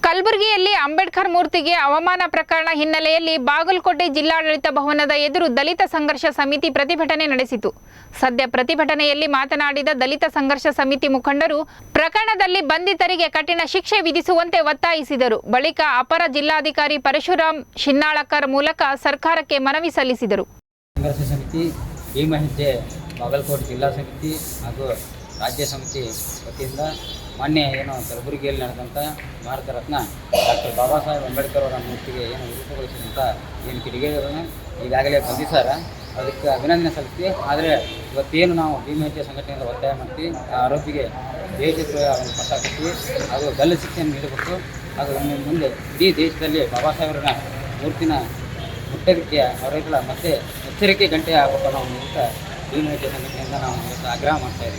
ಕಲಬುರಗಿಯಲ್ಲಿ ಅಂಬೇಡ್ಕರ್ ಮೂರ್ತಿಗೆ ಅವಮಾನ ಪ್ರಕರಣ ಹಿನ್ನೆಲೆಯಲ್ಲಿ ಬಾಗಲಕೋಟೆ ಜಿಲ್ಲಾಡಳಿತ ಭವನದ ಎದುರು ದಲಿತ ಸಂಘರ್ಷ ಸಮಿತಿ ಪ್ರತಿಭಟನೆ ನಡೆಸಿತು. ಸದ್ಯ ಪ್ರತಿಭಟನೆಯಲ್ಲಿ ಮಾತನಾಡಿದ ದಲಿತ ಸಂಘರ್ಷ ಸಮಿತಿ ಮುಖಂಡರು ಪ್ರಕರಣದಲ್ಲಿ ಬಂಧಿತರಿಗೆ ಕಠಿಣ ಶಿಕ್ಷೆ ವಿಧಿಸುವಂತೆ ಒತ್ತಾಯಿಸಿದರು. ಬಳಿಕ ಅಪರ ಜಿಲ್ಲಾಧಿಕಾರಿ ಪರಶುರಾಮ್ ಶಿನ್ನಾಳಕರ್ ಮೂಲಕ ಸರ್ಕಾರಕ್ಕೆ ಮನವಿ ಸಲ್ಲಿಸಿದರು. ಸಂಘರ್ಷ ಸಮಿತಿ ಭೀಮಹೆಜ್ಜೆ ಬಾಗಲಕೋಟೆ ಜಿಲ್ಲಾ ಸಮಿತಿ ಹಾಗೂ ರಾಜ್ಯ ಸಮಿತಿ ವತಿಯಿಂದ ಮೊನ್ನೆ ಕಲಬುರಗಿಯಲ್ಲಿ ನಡೆದಂಥ ಭಾರತ ರತ್ನ ಡಾಕ್ಟರ್ ಬಾಬಾ ಸಾಹೇಬ್ ಅಂಬೇಡ್ಕರ್ ಅವರ ಮೂರ್ತಿಗೆ ವಿರೂಪಗೊಳಿಸಿದಂಥ ಕಿಡಿಗೇಡಿಗಳನ್ನು ಈಗಾಗಲೇ ಬಂಧಿಸಾರ. ಅದಕ್ಕೆ ಅಭಿನಂದನೆ ಸಲ್ಲಿಸಿ. ಆದರೆ ಇವತ್ತೇನು ನಾವು ಭೀಮಹೆಜ್ಜೆ ಸಂಘಟನೆಯಿಂದ ಒತ್ತಾಯ ಮಾಡ್ತೀವಿ, ಆ ಆರೋಪಿಗೆ ದೇಶದ್ರೋಹ ಪಟ್ಟ ಕಟ್ಟಿ ಹಾಗೂ ಗಲ್ಲು ಶಿಕ್ಷೆಯನ್ನು ನೀಡಬೇಕು. ಹಾಗೂ ಮುಂದೆ ಇಡೀ ದೇಶದಲ್ಲಿ ಬಾಬಾ ಸಾಹೇಬರನ್ನ ಮೂರ್ತಿನ ಮುಟ್ಟೋದಕ್ಕೆ ಅವರೆಲ್ಲ ಮತ್ತೆ ಎಚ್ಚರಿಕೆ ಗಂಟೆ ಆಗಬೇಕು ನಾವು ಭೀಮಹೆಜ್ಜೆ ಸಂಘಟನೆಯಿಂದ ನಾವು ಆಗ್ರಹ ಮಾಡ್ತಾ ಇದ್ದೀವಿ.